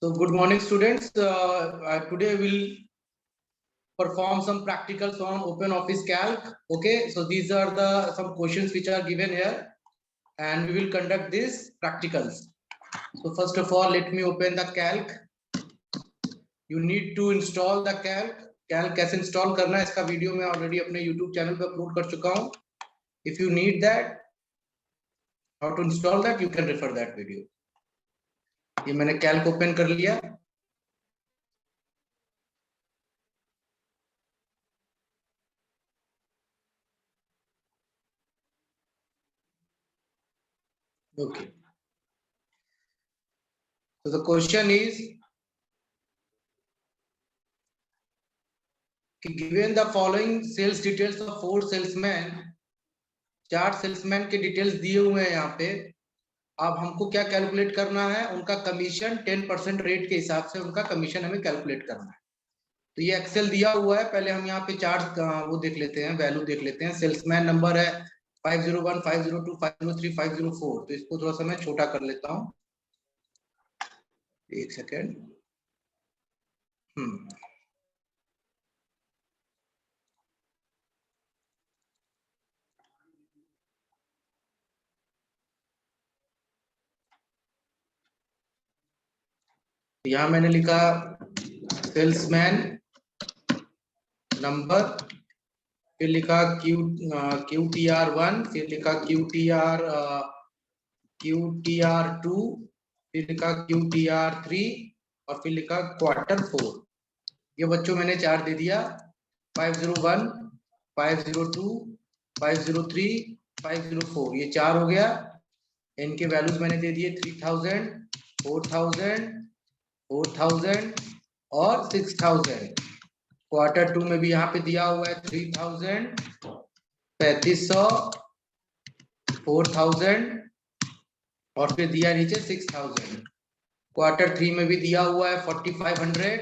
So good morning, students. Today we'll perform some practicals on OpenOffice Calc. Okay, so these are the some questions which are given here, and we will conduct these practicals. So first of all, let me open the Calc. You need to install the Calc. Calc कैसे install करना है इसका video मैं already अपने YouTube channel पे upload कर चुका हूँ. If you need that, how to install that, you can refer that video. ये मैंने Calc ओपन कर लिया. Okay. So the question is, given the following sales details of 4 salesmen, 4 salesman के details दिए हुए हैं यहाँ पे. अब हमको क्या कैलकुलेट करना है? उनका कमीशन 10% रेट के हिसाब से उनका कमीशन हमें कैलकुलेट करना है. तो ये एक्सेल दिया हुआ है. पहले हम यहाँ पे चार्ट वो देख लेते हैं, वैल्यू देख लेते हैं. सेल्समैन नंबर है 501, 502, 503, 504. तो इसको थोड़ा सा मैं छोटा कर लेता हूँ. एक सेकेंड. यहाँ मैंने लिखा सेल्समैन नंबर, फिर लिखा QTR1, फिर लिखा QTR2, फिर लिखा QTR3 और फिर लिखा Q4. ये बच्चों मैंने 4 दे दिया. 501, 502, 503, 504. ये 4 हो गया. इनके वैल्यूज मैंने दे दिए 3000, 4000, 4000 और 6000. Q2 में भी यहाँ पे दिया हुआ है 3000, 3500, 4000 और फिर दिया नीचे 6000. Q3 में भी दिया हुआ है 4500,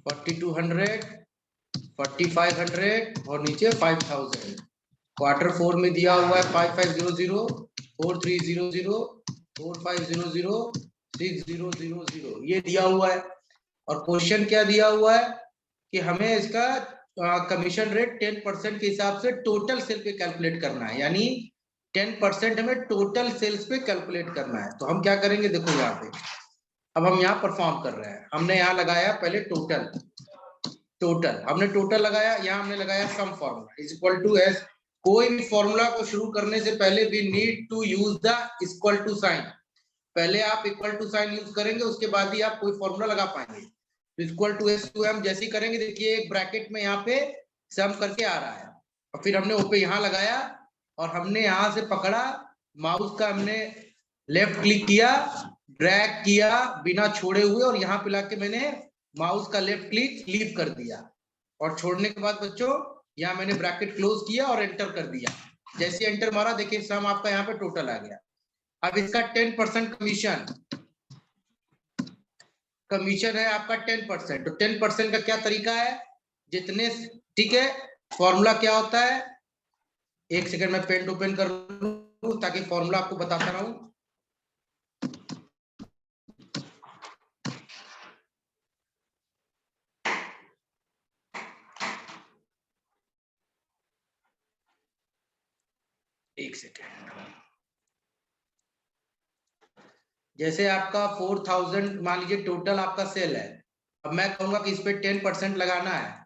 4200, 4500 और नीचे 5000. Q4 में दिया हुआ है 5500, 4300, 4500, 6000. ये दिया हुआ है. और क्वेश्चन क्या दिया हुआ है कि हमें इसका कमीशन रेट 10% के हिसाब से टोटल सेल पे कैलकुलेट करना है. यानी 10% हमें टोटल सेल्स पे कैलकुलेट करना है. तो हम क्या करेंगे, देखो यहाँ पे अब हम यहाँ परफॉर्म कर रहे हैं. हमने यहाँ लगाया पहले टोटल हमने टोटल लगाया. यहाँ हमने लगाया sum formula is equal to S. कोई भी फॉर्मूला को शुरू करने से पहले we need to use the equal to sign. पहले आप इक्वल टू साइन यूज करेंगे, उसके बाद ही आप कोई फॉर्मूला लगा पाएंगे. Equal to S two M जैसे करेंगे, देखिए एक ब्रैकेट में यहाँ पे सम करके आ रहा है और फिर हमने ओपे यहाँ लगाया और हमने यहाँ से पकड़ा माउस का, हमने लेफ्ट क्लिक किया, ड्रैग किया बिना छोड़े हुए और यहाँ पे लाके मैंने माउस का लेफ्ट क्लिक लीव कर दिया. और छोड़ने के बाद बच्चों यहाँ मैंने ब्रैकेट क्लोज किया और एंटर कर दिया. जैसे एंटर मारा देखिए सम आपका यहाँ पे टोटल आ गया. अब इसका 10% कमीशन है आपका 10%. तो 10% का क्या तरीका है, जितने, ठीक है, फॉर्मूला क्या होता है. एक सेकंड में पेन ओपन कर लूं ताकि फॉर्मूला आपको बताता रहूं. एक सेकंड. जैसे आपका 4000 मान लीजिए टोटल आपका सेल है. अब मैं कहूंगा कि इस पे 10% लगाना है.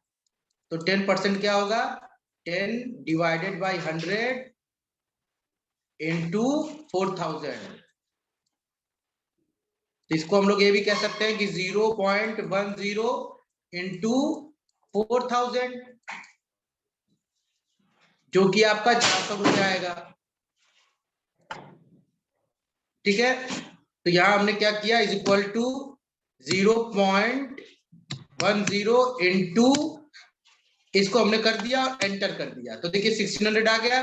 तो 10% क्या होगा, 10 डिवाइडेड बाई 100 इंटू 4000. इसको हम लोग ये भी कह सकते हैं कि 0.10 इंटू 4000 जो कि आपका 400 रुपये आएगा. ठीक है. तो यहां हमने क्या किया, इज इक्वल टू 0.10 इंटू इसको हमने कर दिया और एंटर कर दिया. तो देखिए 1600 आ गया.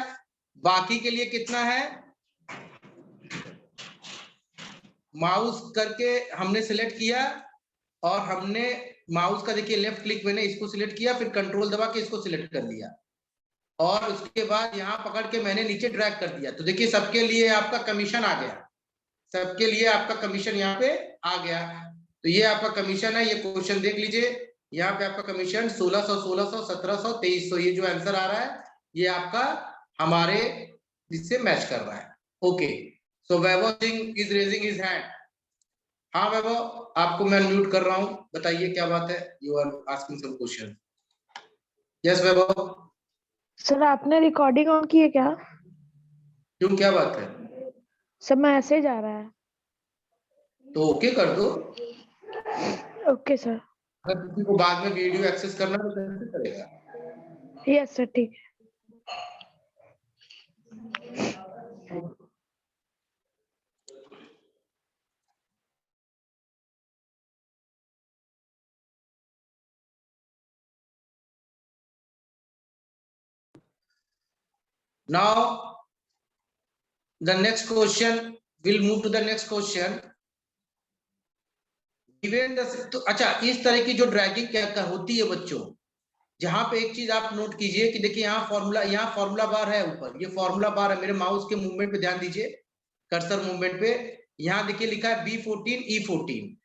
बाकी के लिए कितना है, माउस करके हमने सिलेक्ट किया और हमने माउस का देखिए लेफ्ट क्लिक मैंने इसको सिलेक्ट किया, फिर कंट्रोल दबा के इसको सिलेक्ट कर लिया और उसके बाद यहाँ पकड़ के मैंने नीचे ड्रैग कर दिया. तो देखिए सबके लिए आपका कमीशन आ गया. सबके लिए आपका कमीशन यहाँ पे आ गया. तो ये आपका कमीशन है, ये क्वेश्चन देख लीजिए, यहाँ पे आपका कमीशन 1600, 1600, 1700, 2300, ये जो आंसर आ रहा है ये आपका हमारे इससे मैच कर रहा है। Okay, so Vaibhav Singh is raising his hand. हाँ वैभव, आपको मैं म्यूट कर रहा हूँ, बताइए क्या बात है, you are asking some question. Yes Vaibhav. Sir आपने रिकॉर्डिंग ऑन की है क्या? क्यों, क्या बात है? सर मैसेज आ रहा है। तो ओके कर दो। Okay sir. अगर किसी को बाद में वीडियो एक्सेस करना तो कैसे करेगा? यस सर, ठीक है। Now the next question, we'll move to the next question. Given the, तो अच्छा, इस तरह की जो ड्रैगिंग क्या होती है बच्चों, जहां पे एक चीज आप नोट कीजिए कि देखिए यहाँ फॉर्मूला बार है ऊपर, ये फॉर्मूला बार है, मेरे माउस के मूवमेंट पे ध्यान दीजिए, कर्सर मूवमेंट पे, यहाँ देखिए लिखा है B14 E14।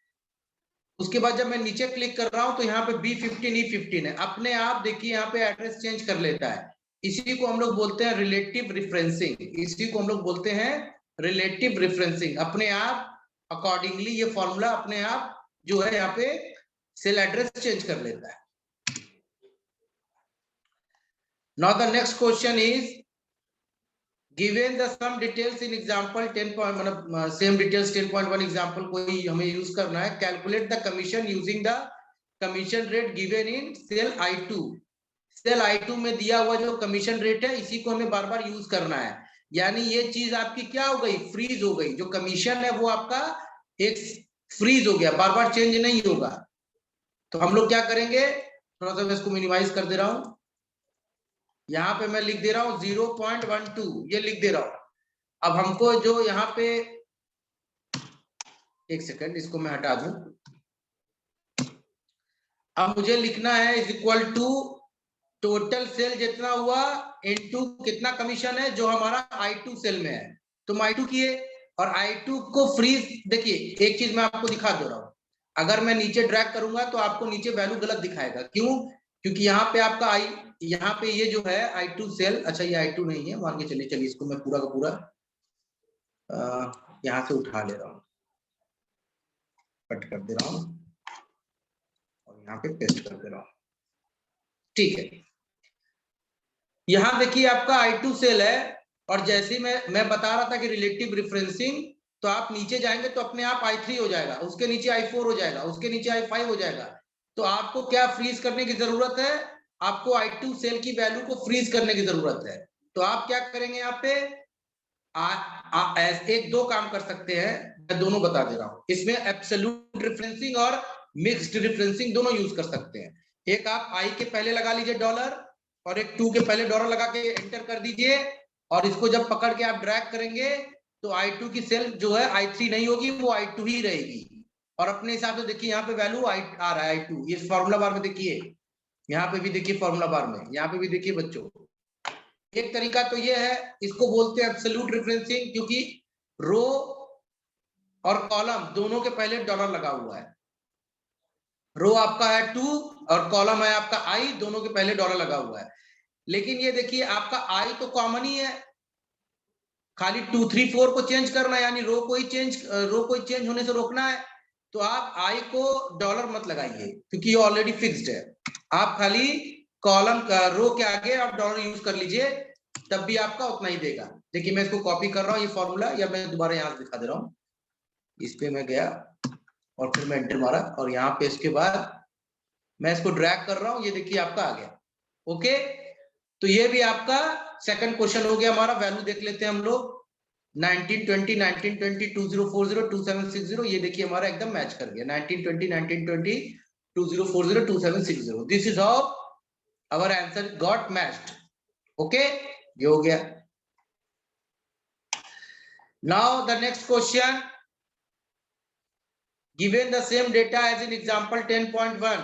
उसके बाद जब मैं नीचे क्लिक कर रहा हूं तो यहाँ पे B15 E15 है, अपने आप देखिए यहाँ पे एड्रेस चेंज कर लेता है। इसी को हम लोग बोलते हैं रिलेटिव रिफरेंसिंग, इसी को हम लोग बोलते हैं रिलेटिव रिफरेंसिंग। अपने आप अकॉर्डिंगली ये फॉर्मूला अपने आप जो है यहाँ पे सेल एड्रेस चेंज कर लेता है। Now the next question is, given the some details in example 10 point, मतलब same details 10.1 example कोई हमें यूज करना है, calculate the commission using the commission rate given in cell I2। Cell I2 में दिया हुआ जो कमीशन रेट है इसी को हमें बार बार यूज करना है, यानी ये चीज आपकी क्या हो गई, फ्रीज हो गई, जो कमीशन है वो आपका एक फ्रीज हो गया, बार बार चेंज नहीं होगा। तो हम लोग क्या करेंगे, थोड़ा सा मैं इसको मिनिमाइज कर दे रहा हूं, यहाँ पे मैं लिख दे रहा हूँ 0.12, ये लिख दे रहा हूं। अब हमको जो यहाँ पे, एक सेकंड इसको मैं हटा दूं, अब मुझे लिखना है is equal to total cell जितना हुआ इनटू कितना कमीशन है जो हमारा I2 सेल में है। तुम I2 किए और I2 को फ्रीज, देखिए एक चीज मैं आपको दिखा दे रहा हूं, अगर मैं नीचे ड्रैग करूंगा तो आपको नीचे वैल्यू गलत दिखाएगा, क्यों? क्योंकि यहाँ पे आपका यहाँ पे ये जो है I2 सेल, अच्छा ये I2 नहीं है, मान के चलिए, चलिए इसको मैं पूरा का पूरा यहाँ से उठा ले रहा हूँ, कट कर दे रहा हूँ और यहाँ पे पेस्ट कर दे रहा हूँ, ठीक है। यहाँ देखिए आपका I2 सेल है, और जैसे मैं बता रहा था कि रिलेटिव रिफरेंसिंग, तो आप नीचे जाएंगे तो अपने आप I3 हो जाएगा, उसके नीचे I4 हो जाएगा, उसके नीचे I5 हो जाएगा। तो आपको क्या फ्रीज करने की जरूरत है, आपको I2 सेल की वैल्यू को फ्रीज करने की जरूरत है। तो आप क्या करेंगे, यहाँ पे एक दो काम कर सकते हैं, मैं दोनों बता दे रहा हूं, इसमें एब्सोल्यूट रिफरेंसिंग और मिक्स्ड रिफरेंसिंग दोनों यूज कर सकते हैं। एक आप I के पहले लगा लीजिए डॉलर, और एक 2 के पहले डॉलर लगा के एंटर कर दीजिए, और इसको जब पकड़ के आप ड्रैग करेंगे तो I2 की सेल जो है I3 नहीं होगी, वो I2 ही रहेगी। और अपने हिसाब से देखिए यहाँ पे वैल्यू आ रहा है I2, ये फॉर्मूला बार में देखिए, यहाँ पे भी देखिए फॉर्मूला बार में, यहाँ पे भी देखिए बच्चों। एक तरीका तो ये है, इसको बोलते हैं एब्सोल्यूट रिफरेंसिंग, क्योंकि रो और कॉलम दोनों के पहले डॉलर लगा हुआ है। रो आपका है 2 और कॉलम है आपका I, दोनों के पहले डॉलर लगा हुआ है। लेकिन ये देखिए आपका I तो कॉमन ही है, खाली 2 3 4 को चेंज करना है, यानी रो को ही चेंज होने से रोकना है। तो आप I को डॉलर मत लगाइए क्योंकि ये ऑलरेडी फिक्स्ड है, आप खाली कॉलम का रो के आगे आप डॉलर यूज कर लीजिए, तब भी आपका उतना ही देगा। देखिए मैं इसको कॉपी कर रहा हूँ ये फॉर्मूला, या मैं दोबारा यहाँ से दिखा दे रहा हूँ, इस पे मैं गया और फिर मैं एंटर मारा, और यहाँ पे इसके बाद मैं इसको ड्रैग कर रहा हूँ, ये देखिए आपका आ गया। ओके, तो ये भी आपका सेकंड क्वेश्चन हो गया हमारा। वैल्यू देख लेते हैं हम लोग, 1920, 1920, 2040, 2760, ये देखिए हमारा एकदम मैच कर गया, 1920, 1920, 2040, 2760। This is how our answer got matched. Okay, ये हो गया। Now the next question, given the same data as in example 10.1,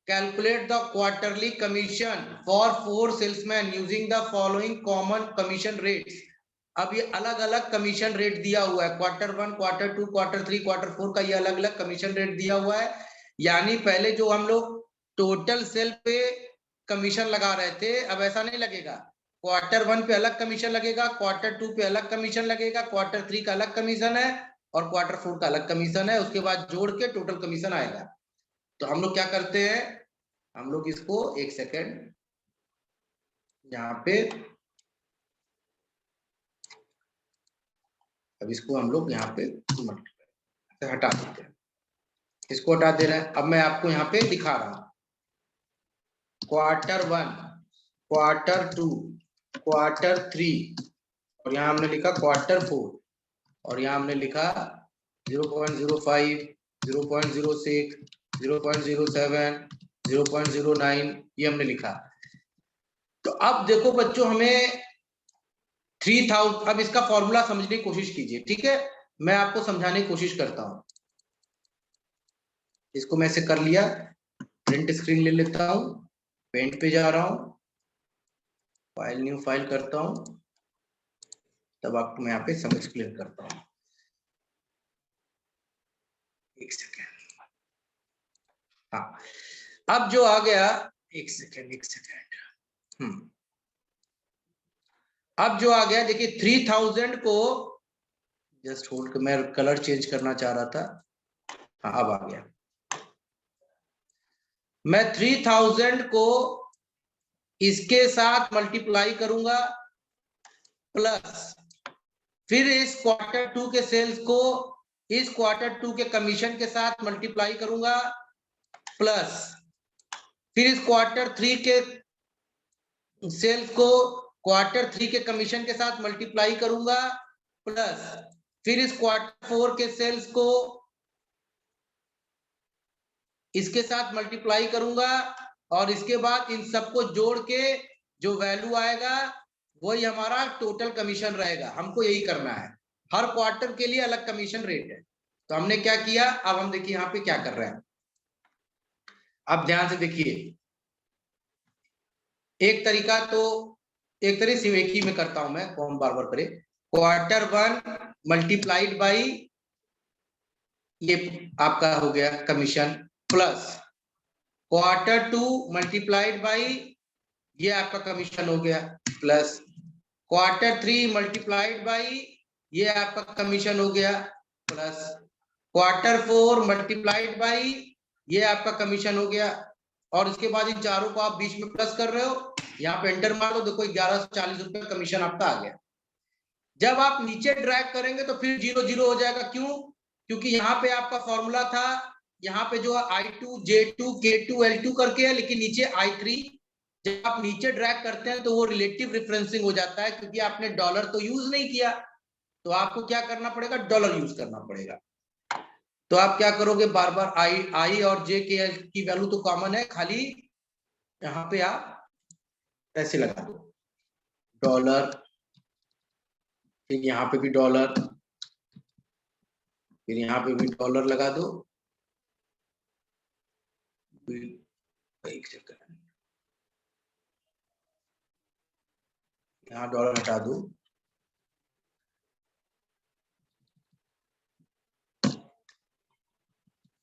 calculate the quarterly commission for 4 salesmen using the following common commission rates। अब ये अलग अलग commission rate दिया हुआ है, Q1, Q2, Q3, Q4 का ये अलग अलग कमीशन रेट दिया हुआ है। यानी पहले जो हम लोग टोटल सेल पे कमीशन लगा रहे थे, अब ऐसा नहीं लगेगा। Q1 पे अलग कमीशन लगेगा, Q2 पे अलग कमीशन लगेगा, Q3 का अलग कमीशन है और Q4 का अलग कमीशन है। उसके बाद जोड़ के टोटल कमीशन आएगा। तो हम लोग क्या करते हैं, हम लोग इसको एक सेकेंड यहाँ पे, अब इसको हम लोग यहाँ पे हटा देते हैं, इसको हटा दे रहे हैं। अब मैं आपको यहाँ पे दिखा रहा हूँ Q1, Q2, Q3 और यहाँ हमने लिखा Q4 और यहाँ हमने लिखा 0.05, 0.06, 0.07, 0.09 ये हमने लिखा। तो अब देखो बच्चों, हमें 3000, अब इसका फॉर्मूला समझने की कोशिश कीजिए, ठीक है? मैं आपको समझाने की कोशिश करता हूं। इसको मैं ऐसे कर लिया, प्रिंट स्क्रीन ले लेता हूं, पेंट पे जा रहा हूं, फाइल न्यू फाइल करता हूं, तब आपको मैं यहाँ पे सब एक्सप्लेन करता हूं। एक सेकेंड, हाँ अब जो आ गया, एक सेकेंड अब जो आ गया देखिए 3000 को, जस्ट होल्ड कर, मैं कलर चेंज करना चाह रहा था, हाँ अब आ गया। मैं 3000 को इसके साथ मल्टीप्लाई करूंगा, प्लस फिर इस Q2 के सेल्स को इस Q2 के कमीशन के साथ मल्टीप्लाई करूंगा, प्लस फिर इस Q3 के सेल्स को Q3 के कमीशन के साथ मल्टीप्लाई करूंगा, प्लस फिर इस Q4 के सेल्स को इसके साथ मल्टीप्लाई करूंगा और इसके बाद इन सबको जोड़ के जो वैल्यू आएगा वही हमारा टोटल कमीशन रहेगा। हमको यही करना है, हर क्वार्टर के लिए अलग कमीशन रेट है। तो हमने क्या किया, अब हम देखिए यहाँ पे क्या कर रहे हैं। अब ध्यान से देखिए, एक तरीका तो एक तरह से एक ही में करता हूं मैं, कौन बार बार करे। Q1 मल्टीप्लाइड बाई ये आपका हो गया commission, plus Q2 multiplied by ये आपका कमीशन हो गया, प्लस Q3 मल्टीप्लाइड बाई ये आपका कमीशन हो गया, प्लस Q4 मल्टीप्लाइड बाई ये आपका कमीशन हो गया। और इसके बाद इन चारों को आप बीच में प्लस कर रहे हो, यहाँ पे एंटर मार दो, देखो 1140 रुपए कमीशन आपका आ गया। जब आप नीचे ड्रैग करेंगे तो फिर 0 0 हो जाएगा। क्यों? क्योंकि यहाँ पे आपका फॉर्मूला था, यहाँ पे जो I2, J2, K2, L2 करके है, लेकिन नीचे I3। जब आप नीचे ड्रैग करते हैं तो वो रिलेटिव रेफरेंसिंग हो जाता है, क्योंकि आपने डॉलर तो यूज नहीं किया, तो आपको क्या करना पड़ेगा, डॉलर यूज करना पड़ेगा। तो आप क्या करोगे, बार बार आई और जे के की वैल्यू तो कॉमन है, खाली यहाँ पे आप ऐसे लगा दो डॉलर, फिर यहाँ पे भी डॉलर, फिर यहाँ पे भी डॉलर लगा दो, एक सेकंड यहाँ डॉलर हटा दो,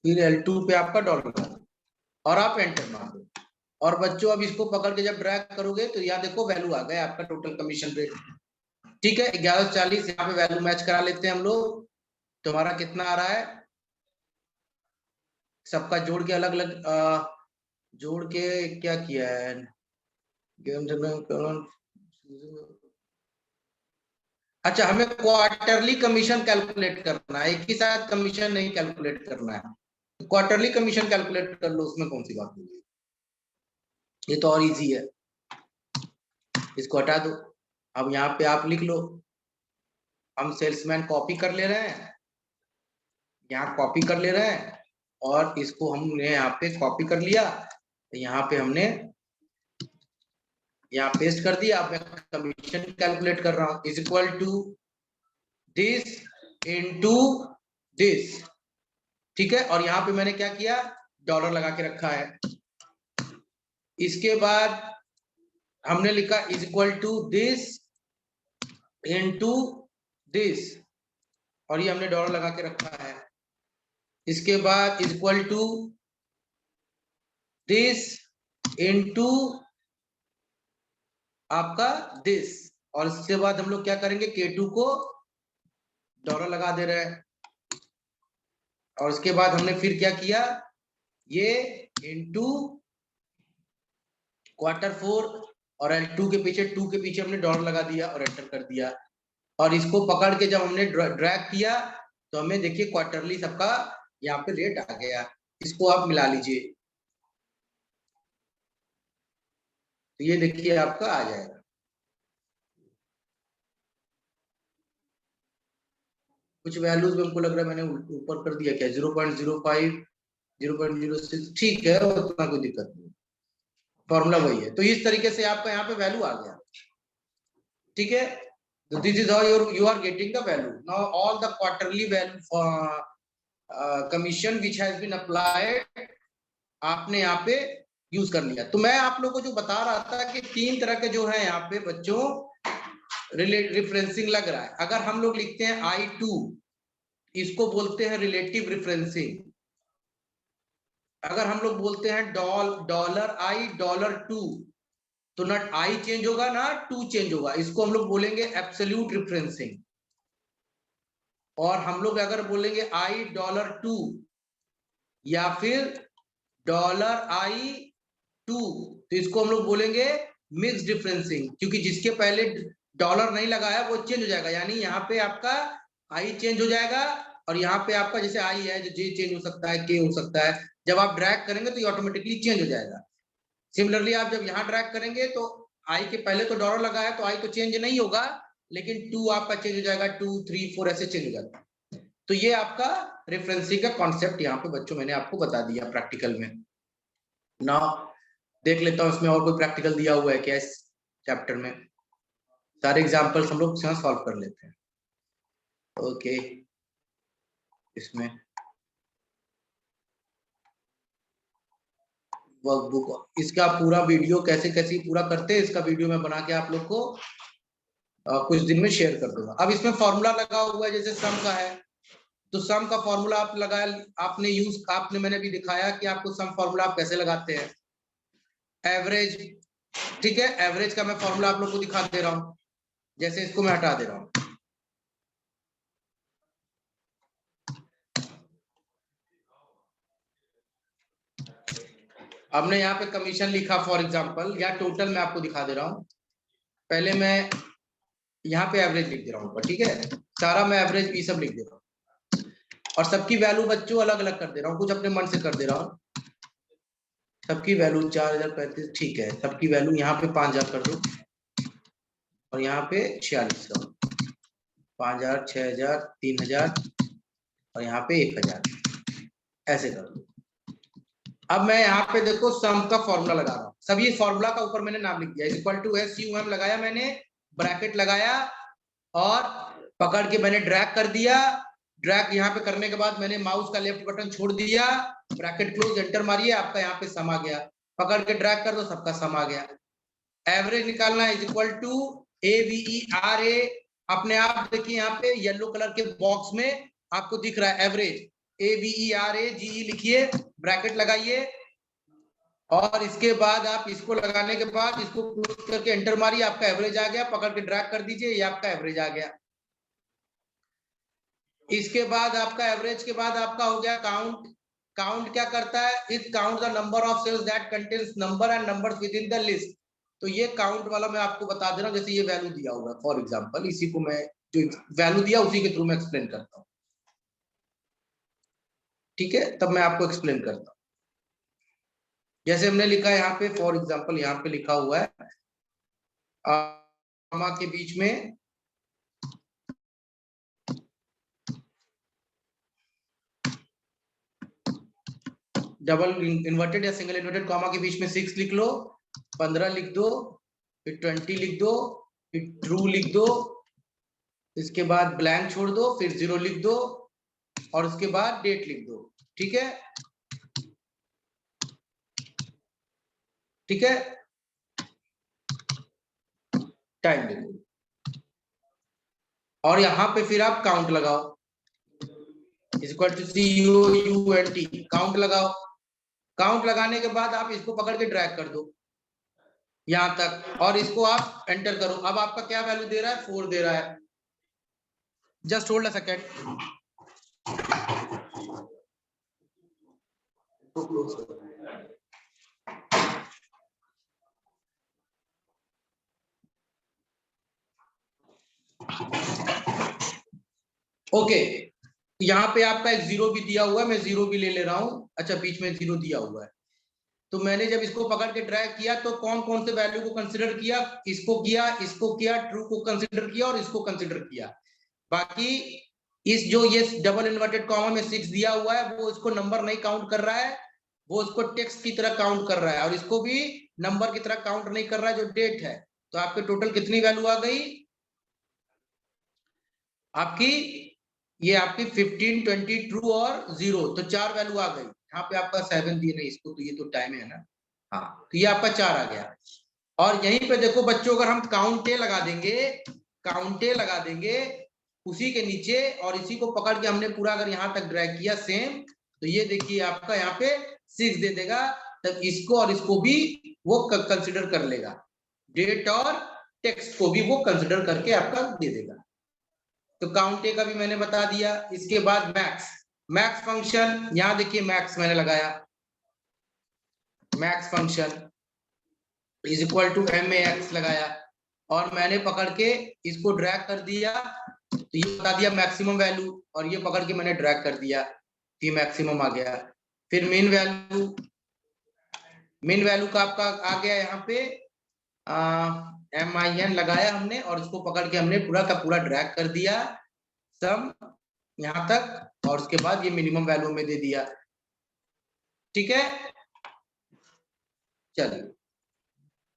फिर L2 पे आपका डॉलर लगा दो और आप एंटर मार दो। और बच्चों अब इसको पकड़ के जब ड्रैग करोगे तो यहाँ देखो वैल्यू आ गया आपका टोटल कमीशन रेट, ठीक है 1140। यहाँ पे वैल्यू मैच करा लेते हैं हम लोग, तुम्हारा कितना आ रहा है, सबका जोड़ के अलग अलग जोड़ के क्या किया है, अच्छा हमें क्वार्टरली कमीशन कैलकुलेट करना है, एक ही साथ कमीशन नहीं कैलकुलेट करना है। क्वार्टरली कमीशन कैलकुलेट कर लो, उसमें कौन सी बात होगी, ये तो और इजी है। इसको हटा दो, अब यहाँ पे आप लिख लो, हम सेल्समैन कॉपी कर ले रहे हैं, यहाँ कॉपी कर ले रहे हैं और इसको हमने यहाँ पे कॉपी कर लिया, तो यहाँ पे हमने यहाँ पेस्ट कर दिया। अब मैं कमीशन कैलकुलेट कर रहा हूँ, is equal to this into this, ठीक है। और यहाँ पे मैंने क्या किया, डॉलर लगा के रखा है। इसके बाद हमने लिखा is equal to this into this, और ये हमने डॉलर लगा के रखा है। इसके बाद इक्वल टू दिस इनटू आपका दिस, और इसके बाद हम लोग क्या करेंगे, K2 को डॉलर लगा दे रहे हैं। और उसके बाद हमने फिर क्या किया, ये इनटू Q4 और L2 के पीछे 2 के पीछे हमने डॉलर लगा दिया और एंटर कर दिया। और इसको पकड़ के जब हमने ड्रैग किया तो हमें देखिए क्वार्टरली सबका यहाँ पे रेट आ गया। इसको आप मिला लीजिए, तो ये देखिए आपका आ जाएगा। कुछ वैल्यूज में हमको लग रहा है मैंने ऊपर कर दिया क्या, 0.05 0.06, ठीक है, उतना कोई दिक्कत नहीं, फॉर्मूला वही है। तो इस तरीके से आपका यहाँ पे वैल्यू आ गया, ठीक है। So this is how you are getting the value. Now all the quarterly value commission which has been applied आपने यहाँ पे यूज कर लिया। तो मैं आप लोगों को जो बता रहा था कि 3 तरह के जो है यहाँ पे बच्चों रिफरेंसिंग लग रहा है। अगर हम लोग लिखते हैं I2, इसको बोलते हैं रिलेटिव रिफरेंसिंग। अगर हम लोग बोलते हैं $I $2, तो ना I चेंज होगा ना 2 चेंज होगा, इसको हम लोग बोलेंगे एब्सोल्यूट रिफरेंसिंग। और हम लोग अगर बोलेंगे I $2 या फिर $I 2, तो इसको हम लोग बोलेंगे मिक्स डिफरेंसिंग, क्योंकि जिसके पहले डॉलर नहीं लगाया वो चेंज हो जाएगा। यानी यहाँ पे आपका आई चेंज हो जाएगा, और यहाँ पे आपका जैसे आई है जो जे चेंज हो सकता है, के हो सकता है। जब आप ड्रैग करेंगे तो ये ऑटोमेटिकली चेंज हो जाएगा। सिमिलरली आप जब यहाँ ड्रैग करेंगे तो आई के पहले तो डॉलर लगाया तो आई तो चेंज नहीं होगा, लेकिन 2 आपका चेंज हो जाएगा, 2 3 4 ऐसे चेंज हो जाता है। तो ये आपका रेफरेंसिंग का कॉन्सेप्ट यहाँ पे बच्चों मैंने आपको बता दिया प्रैक्टिकल में। नाउ देख लेता हूँ इसमें और कोई प्रैक्टिकल दिया हुआ है क्या इस चैप्टर में। सारे एग्जांपल्स हम लोग यहाँ सॉल्व कर लेते हैं। ओके, इसमें वर्कबुक, इसका पूरा वीडियो कैसे कैसे पूरा करते हैं, इसका वीडियो मैं बना के आप लोग को कुछ दिन में शेयर कर दूंगा। अब इसमें फॉर्मूला लगा हुआ है, जैसे सम का है तो सम का फॉर्मूला आप लगाया, आपने मैंने भी दिखाया कि आपको सम फॉर्मूला आप कैसे लगाते हैं। एवरेज, ठीक है, एवरेज का मैं फॉर्मूला आप लोग को दिखा दे रहा हूँ। जैसे इसको मैं हटा दे रहा हूँ, हमने यहाँ पे कमीशन लिखा फॉर एग्जांपल, या टोटल मैं आपको दिखा दे रहा हूँ। पहले मैं यहाँ पे एवरेज लिख दे रहा हूँ, ठीक है, सारा मैं एवरेज ये सब लिख दे रहा हूँ, और सबकी वैल्यू बच्चों अलग अलग कर दे रहा हूँ, कुछ अपने मन से कर दे रहा हूँ। सबकी वैल्यू 4035, ठीक है, सबकी वैल्यू यहाँ पे 5000 कर दो, और यहाँ पे 4600, 5000 6000 3000 और यहाँ पे 1000, ऐसे कर दो। अब मैं यहाँ पे देखो सम का फॉर्मूला लगा रहा हूँ। सभी फॉर्मूला का ऊपर मैंने नाम लिख दिया, इक्वल टू SUM लगाया मैंने, ब्रैकेट लगाया और पकड़ के मैंने ड्रैग कर दिया। ड्रैग यहाँ पे करने के बाद मैंने माउस का लेफ्ट बटन छोड़ दिया, ब्रैकेट क्लोज, एंटर मारिए, आपका यहाँ पे सम आ गया। पकड़ के ड्रैग कर दो, सबका सम आ गया। एवरेज निकालना है इक्वल टू AVERA, अपने आप देखिए यहाँ पे येलो कलर के बॉक्स में आपको दिख रहा है एवरेज, AVERAGE लिखिए, ब्रैकेट लगाइए, और इसके बाद आप इसको लगाने के बाद इसको क्लोज करके एंटर मारिए, आपका एवरेज आ गया। पकड़ के ड्रैग कर दीजिए, ये आपका एवरेज आ गया। इसके बाद आपका एवरेज के बाद आपका हो गया काउंट। काउंट क्या करता है, it count the number of cells that contains number and numbers with in the list. तो ये काउंट वाला मैं आपको बता दे रहा हूँ, जैसे ये वैल्यू दिया होगा फॉर एग्जांपल, इसी को मैं जो वैल्यू दिया उसी के थ्रू मैं एक्सप्लेन करता हूँ, ठीक है, तब मैं आपको एक्सप्लेन करता हूँ। जैसे हमने लिखा है यहाँ पे फॉर एग्जांपल, यहाँ पे लिखा हुआ है कॉमा के बीच में डबल इन्वर्टेड या सिंगल इन्वर्टेड कॉमा के बीच में 6 लिख लो, 15 लिख दो, फिर 20 लिख दो, फिर ट्रू लिख दो, इसके बाद ब्लैंक छोड़ दो, फिर 0 लिख दो, और उसके बाद डेट लिख दो, ठीक है, ठीक है, टाइम लिख दो। और यहाँ पे फिर आप काउंट लगाओ, इक्वल टू COUNT, काउंट लगाओ। काउंट लगाने के बाद आप इसको पकड़ के ड्रैग कर दो यहां तक, और इसको आप एंटर करो। अब आपका क्या वैल्यू दे रहा है? 4 दे रहा है। Just hold a second. Okay, यहाँ पे आपका एक 0 भी दिया हुआ है, मैं 0 भी ले रहा हूँ। अच्छा, बीच में 0 दिया हुआ है। तो मैंने जब इसको पकड़ के ड्रैग किया तो कौन कौन से वैल्यू को कंसिडर किया? इसको किया, इसको किया, ट्रू को कंसिडर किया और इसको कंसिडर किया। बाकी इस जो ये डबल इन्वर्टेड कॉमा में 6 दिया हुआ है, वो इसको नंबर नहीं काउंट कर रहा है, वो इसको टेक्स्ट की तरह काउंट कर रहा है, और इसको भी नंबर की तरह काउंट नहीं कर रहा है जो डेट है। तो आपके टोटल कितनी वैल्यू आ गई? आपकी ये आपकी 15, 20, ट्रू और 0, तो 4 वैल्यू आ गई। यहाँ पे आपका 7 दिए नहीं इसको, तो ये तो टाइम है ना। हाँ, तो ये आपका 4 आ गया। और यहीं पे देखो बच्चों, अगर हम काउंटे लगा देंगे, काउंटे लगा देंगे उसी के नीचे, और इसी को पकड़ के हमने पूरा अगर यहाँ तक ड्रैग किया सेम, तो ये देखिए आपका यहाँ पे 6 दे देगा। तब इसको और इसको भी वो कंसिडर कर लेगा, डेट और टेक्स्ट को भी वो कंसिडर करके आपका दे देगा। तो काउंटे का भी मैंने बता दिया। इसके बाद मैक्स, मैक्स फंक्शन, यहां देखिए मैक्स मैंने लगाया, max function is equal to MAX लगाया, और मैंने पकड़ के इसको ड्रैग कर दिया, तो ये बता दिया मैक्सिमम वैल्यू, और ये पकड़ के मैंने ड्रैग कर दिया, ये मैक्सिमम आ गया। फिर मेन वैल्यू, मेन वैल्यू का आपका आ गया यहाँ पे MIN लगाया हमने, और इसको पकड़ के हमने पूरा का पूरा ड्रैग कर दिया सम यहाँ तक, और उसके बाद ये मिनिमम वैल्यू में दे दिया। ठीक है, चलिए।